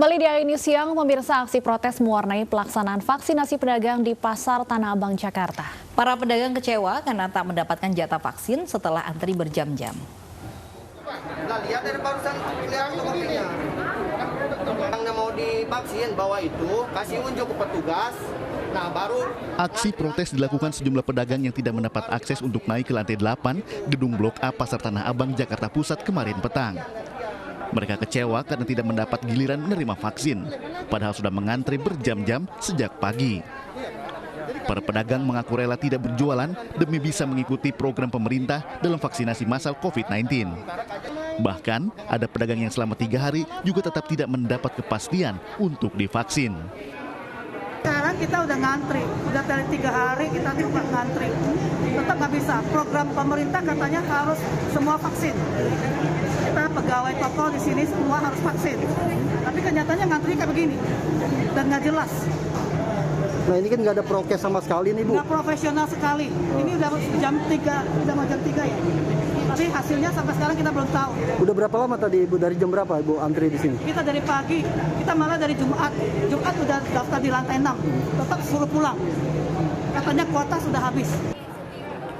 Kembali di ini siang, pemirsa, aksi protes mewarnai pelaksanaan vaksinasi pedagang di Pasar Tanah Abang, Jakarta. Para pedagang kecewa karena tak mendapatkan jatah vaksin setelah antri berjam-jam. Lihat dari barusan kelihatan mobilnya. Yang mau divaksin bawa itu, kasih unjuk ke petugas. Nah, baru aksi protes dilakukan sejumlah pedagang yang tidak mendapat akses untuk naik ke lantai 8 gedung Blok A Pasar Tanah Abang, Jakarta Pusat kemarin petang. Mereka kecewa karena tidak mendapat giliran menerima vaksin, padahal sudah mengantri berjam-jam sejak pagi. Para pedagang mengaku rela tidak berjualan demi bisa mengikuti program pemerintah dalam vaksinasi massal COVID-19. Bahkan, ada pedagang yang selama 3 hari juga tetap tidak mendapat kepastian untuk divaksin. Sekarang kita udah ngantri, udah dari 3 hari kita juga ngantri. Tetap nggak bisa, program pemerintah katanya harus semua vaksin. Kita pegawai toko di sini semua harus vaksin. Tapi kenyataannya ngantri kayak begini, dan nggak jelas. Nah, ini kan nggak ada prokes sama sekali nih, Bu. Nggak profesional sekali. Ini udah jam 3, udah mau jam 3 ya. Tapi hasilnya sampai sekarang kita belum tahu. Udah berapa lama tadi, Bu? Dari jam berapa, Bu, antri di sini? Kita dari pagi, kita malah dari Jumat. Jumat udah daftar di lantai 6, tetap suruh pulang. Katanya kuota sudah habis.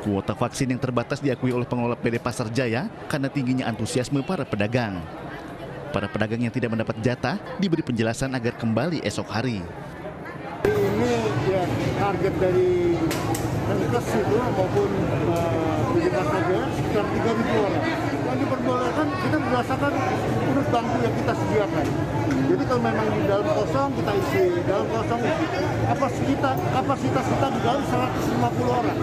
Kuota vaksin yang terbatas diakui oleh pengelola PD Pasar Jaya karena tingginya antusiasme para pedagang. Para pedagang yang tidak mendapat jatah diberi penjelasan agar kembali esok hari. Ini ya target dari Menkes itu maupun PD Pasar Jaya sekitar 3.000 orang. Yang diperbolehkan kita berdasarkan urut bangku yang kita sediakan. Jadi kalau memang di dalam kosong kita isi, dalam kosong isi. Kapasitas kita di dalam 150 orang.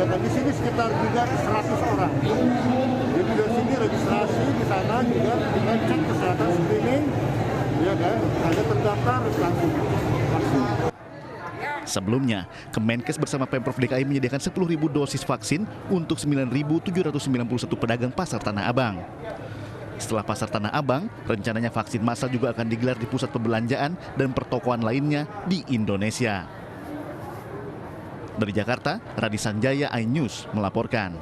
Dan di sini sekitar juga 100 orang. Jadi dari sini registrasi, di sana juga dengan cek kesehatan screening, ya kan, ada terdaftar langsung vaksin. Sebelumnya, Kemenkes bersama Pemprov DKI menyediakan 10.000 dosis vaksin untuk 9.791 pedagang Pasar Tanah Abang. Setelah Pasar Tanah Abang, rencananya vaksin massal juga akan digelar di pusat perbelanjaan dan pertokoan lainnya di Indonesia. Dari Jakarta, Radi Sanjaya, iNews melaporkan.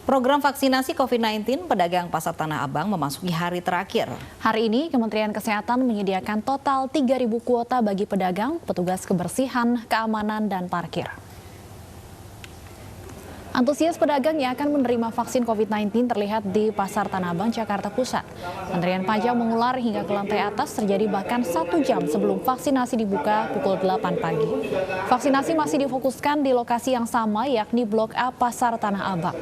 Program vaksinasi COVID-19 pedagang Pasar Tanah Abang memasuki hari terakhir. Hari ini, Kementerian Kesehatan menyediakan total 3.000 kuota bagi pedagang, petugas kebersihan, keamanan, dan parkir. Antusias pedagang yang akan menerima vaksin COVID-19 terlihat di Pasar Tanah Abang, Jakarta Pusat. Antrian panjang mengular hingga ke lantai atas terjadi bahkan 1 jam sebelum vaksinasi dibuka pukul 8 pagi. Vaksinasi masih difokuskan di lokasi yang sama, yakni Blok A Pasar Tanah Abang.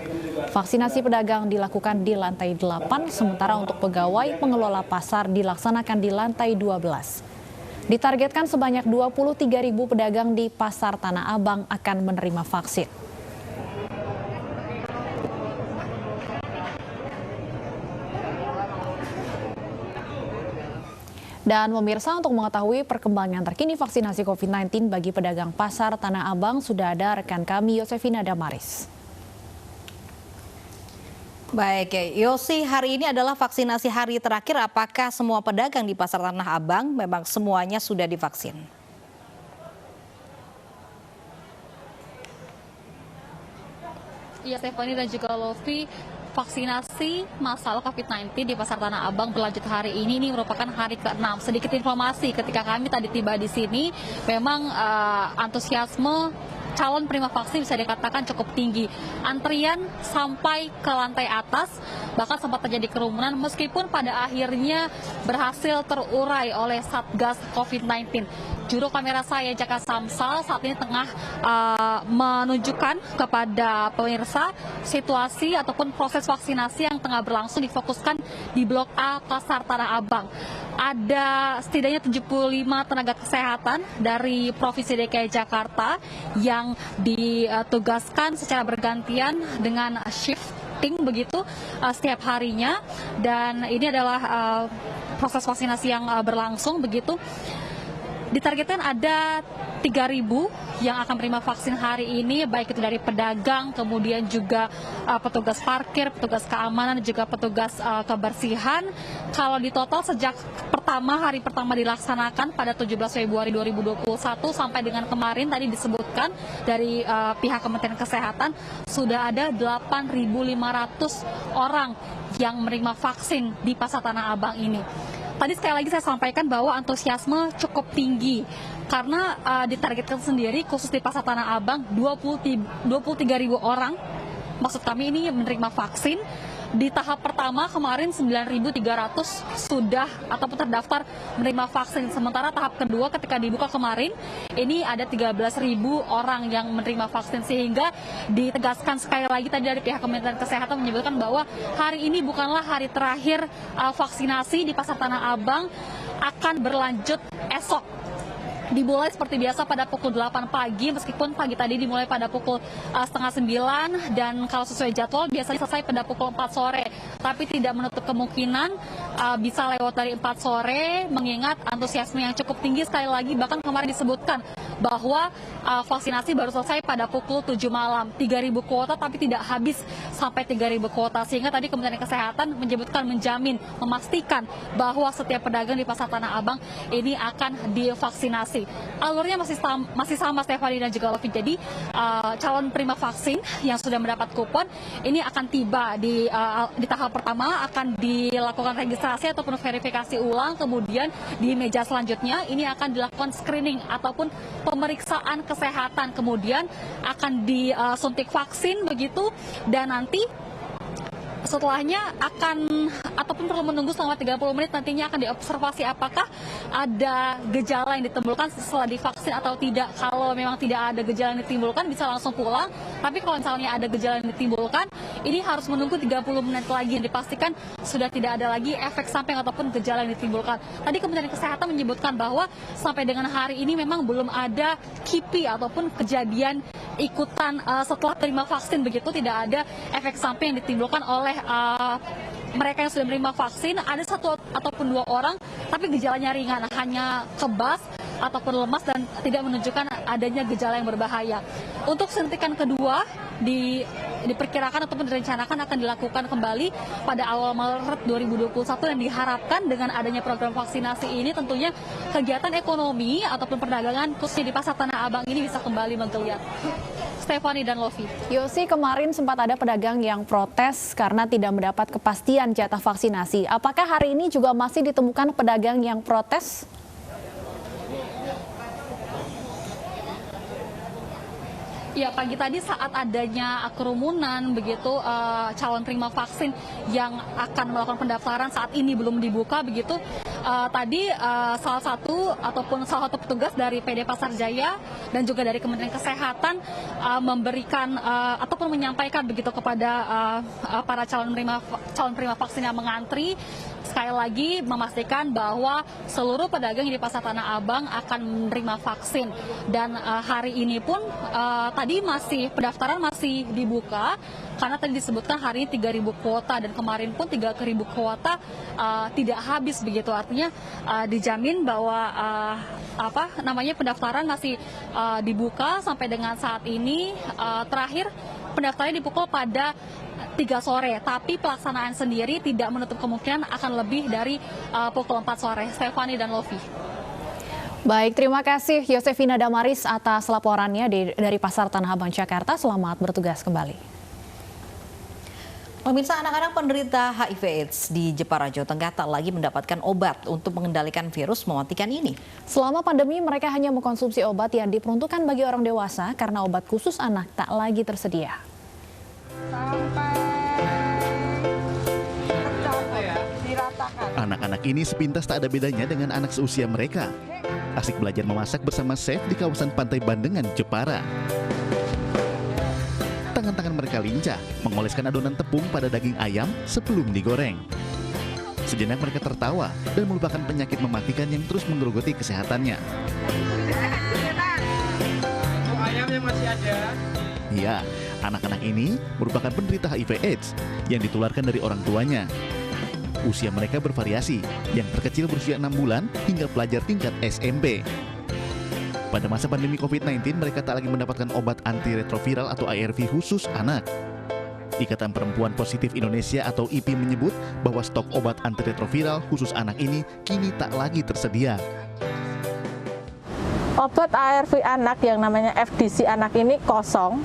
Vaksinasi pedagang dilakukan di lantai 8, sementara untuk pegawai pengelola pasar dilaksanakan di lantai 12. Ditargetkan sebanyak 23.000 pedagang di Pasar Tanah Abang akan menerima vaksin. Dan pemirsa, untuk mengetahui perkembangan terkini vaksinasi COVID-19 bagi pedagang Pasar Tanah Abang, sudah ada rekan kami Yosefina Damaris. Baik, Yosi, hari ini adalah vaksinasi hari terakhir. Apakah semua pedagang di Pasar Tanah Abang memang semuanya sudah divaksin? Iya, Stephanie dan juga Lofi. Vaksinasi massal COVID-19 di Pasar Tanah Abang berlanjut hari ini merupakan hari ke-6. Sedikit informasi, ketika kami tadi tiba di sini, memang antusiasme calon penerima vaksin bisa dikatakan cukup tinggi. Antrian sampai ke lantai atas, bahkan sempat terjadi kerumunan meskipun pada akhirnya berhasil terurai oleh Satgas COVID-19. Juru kamera saya Jaka Samsal saat ini tengah menunjukkan kepada pemirsa situasi ataupun proses vaksinasi yang tengah berlangsung difokuskan di Blok A Pasar Tanah Abang. Ada setidaknya 75 tenaga kesehatan dari Provinsi DKI Jakarta yang ditugaskan secara bergantian dengan shifting begitu setiap harinya, dan ini adalah proses vaksinasi yang berlangsung begitu. Ditargetkan ada 3.000 yang akan menerima vaksin hari ini, baik itu dari pedagang, kemudian juga petugas parkir, petugas keamanan, juga petugas kebersihan. Kalau di total sejak hari pertama dilaksanakan pada 17 Februari 2021 sampai dengan kemarin tadi disebutkan dari pihak Kementerian Kesehatan sudah ada 8.500 orang yang menerima vaksin di Pasar Tanah Abang ini. Tadi sekali lagi saya sampaikan bahwa antusiasme cukup tinggi karena ditargetkan sendiri khusus di Pasar Tanah Abang 23.000 orang, maksud kami ini menerima vaksin. Di tahap pertama kemarin 9.300 sudah ataupun terdaftar menerima vaksin. Sementara tahap kedua ketika dibuka kemarin ini ada 13.000 orang yang menerima vaksin, sehingga ditegaskan sekali lagi tadi dari pihak Kementerian Kesehatan menyebutkan bahwa hari ini bukanlah hari terakhir vaksinasi di Pasar Tanah Abang, akan berlanjut esok. Dimulai seperti biasa pada pukul 8 pagi, meskipun pagi tadi dimulai pada pukul setengah 9, dan kalau sesuai jadwal biasanya selesai pada pukul 4 sore. Tapi tidak menutup kemungkinan bisa lewat dari 4 sore, mengingat antusiasme yang cukup tinggi. Sekali lagi, bahkan kemarin disebutkan bahwa vaksinasi baru selesai pada pukul 7 malam. 3.000 kuota tapi tidak habis sampai 3.000 kuota. Sehingga tadi Kementerian Kesehatan menyebutkan, menjamin, memastikan bahwa setiap pedagang di Pasar Tanah Abang ini akan divaksinasi. Alurnya masih sama Stefani dan juga Lofi. Jadi calon penerima vaksin yang sudah mendapat kupon ini akan tiba di tahap pertama, akan dilakukan registrasi ataupun verifikasi ulang. Kemudian di meja selanjutnya ini akan dilakukan screening ataupun pemeriksaan kesehatan. Kemudian akan disuntik vaksin begitu, dan nanti setelahnya akan ataupun perlu menunggu selama 30 menit, nantinya akan diobservasi apakah ada gejala yang ditimbulkan setelah divaksin atau tidak. Kalau memang tidak ada gejala yang ditimbulkan bisa langsung pulang, tapi kalau misalnya ada gejala yang ditimbulkan ini harus menunggu 30 menit lagi, dipastikan sudah tidak ada lagi efek samping ataupun gejala yang ditimbulkan. Tadi Kementerian Kesehatan menyebutkan bahwa sampai dengan hari ini memang belum ada KIPI ataupun kejadian ikutan setelah terima vaksin begitu, tidak ada efek samping yang ditimbulkan oleh mereka yang sudah menerima vaksin. Ada 1 ataupun 2 orang, tapi gejalanya ringan, hanya kebas ataupun lemas dan tidak menunjukkan adanya gejala yang berbahaya. Untuk suntikan kedua diperkirakan ataupun direncanakan akan dilakukan kembali pada awal Maret 2021, dan diharapkan dengan adanya program vaksinasi ini tentunya kegiatan ekonomi ataupun perdagangan khususnya di Pasar Tanah Abang ini bisa kembali menggeliat. Stefani dan Lofi. Yosi, kemarin sempat ada pedagang yang protes karena tidak mendapat kepastian jatah vaksinasi. Apakah hari ini juga masih ditemukan pedagang yang protes? Ya, pagi tadi saat adanya kerumunan begitu calon penerima vaksin yang akan melakukan pendaftaran saat ini belum dibuka begitu, tadi salah satu petugas dari PD Pasar Jaya dan juga dari Kementerian Kesehatan memberikan ataupun menyampaikan begitu kepada para calon penerima vaksin yang mengantri, sekali lagi memastikan bahwa seluruh pedagang di Pasar Tanah Abang akan menerima vaksin. Dan hari ini pun tadi pendaftaran masih dibuka karena tadi disebutkan hari ini 3.000 kuota dan kemarin pun 3.000 kuota tidak habis begitu. Artinya dijamin bahwa pendaftaran masih dibuka sampai dengan saat ini. Terakhir pendaftaran dipukul pada 3 sore, tapi pelaksanaan sendiri tidak menutup kemungkinan akan lebih dari pukul 4 sore. Stefani dan Lofi. Baik, terima kasih Yosefina Damaris atas laporannya dari Pasar Tanah Abang, Jakarta. Selamat bertugas kembali. Pemirsa, anak-anak penderita HIV/AIDS di Jepara, Jawa Tengah tak lagi mendapatkan obat untuk mengendalikan virus mematikan ini. Selama pandemi, mereka hanya mengkonsumsi obat yang diperuntukkan bagi orang dewasa karena obat khusus anak tak lagi tersedia. Anak-anak ini sepintas tak ada bedanya dengan anak seusia mereka. Asik belajar memasak bersama chef di kawasan Pantai Bandengan, Jepara. Tangan-tangan mereka lincah mengoleskan adonan tepung pada daging ayam sebelum digoreng. Sejenak mereka tertawa dan melupakan penyakit mematikan yang terus menggerogoti kesehatannya. Ayamnya masih ada. Ya, anak-anak ini merupakan penderita HIV/AIDS yang ditularkan dari orang tuanya. Usia mereka bervariasi, yang terkecil berusia 6 bulan hingga pelajar tingkat SMP. Pada masa pandemi COVID-19, mereka tak lagi mendapatkan obat antiretroviral atau ARV khusus anak. Ikatan Perempuan Positif Indonesia atau IPI menyebut bahwa stok obat antiretroviral khusus anak ini kini tak lagi tersedia. Obat ARV anak yang namanya FDC anak ini kosong,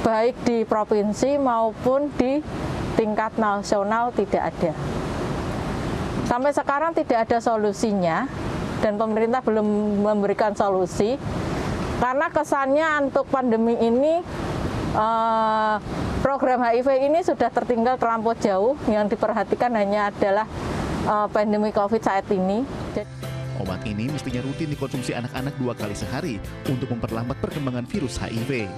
baik di provinsi maupun di tingkat nasional tidak ada. Sampai sekarang tidak ada solusinya dan pemerintah belum memberikan solusi karena kesannya untuk pandemi ini program HIV ini sudah tertinggal terlampau jauh. Yang diperhatikan hanya adalah pandemi COVID saat ini. Obat ini mestinya rutin dikonsumsi anak-anak 2 kali sehari untuk memperlambat perkembangan virus HIV.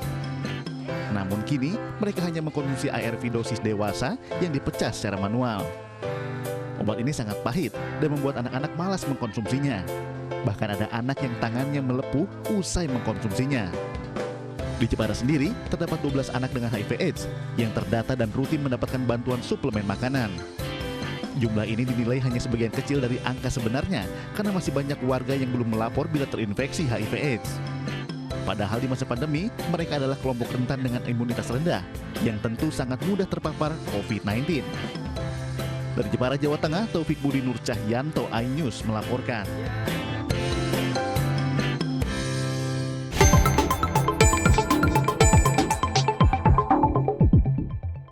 Namun kini mereka hanya mengkonsumsi ARV dosis dewasa yang dipecah secara manual. Obat ini sangat pahit dan membuat anak-anak malas mengkonsumsinya. Bahkan ada anak yang tangannya melepuh usai mengkonsumsinya. Di Jepara sendiri, terdapat 12 anak dengan HIV/AIDS yang terdata dan rutin mendapatkan bantuan suplemen makanan. Jumlah ini dinilai hanya sebagian kecil dari angka sebenarnya karena masih banyak warga yang belum melapor bila terinfeksi HIV/AIDS. Padahal di masa pandemi, mereka adalah kelompok rentan dengan imunitas rendah yang tentu sangat mudah terpapar COVID-19. Dari Jepara, Jawa Tengah, Taufik Budi Nur Cahyanto, iNews melaporkan.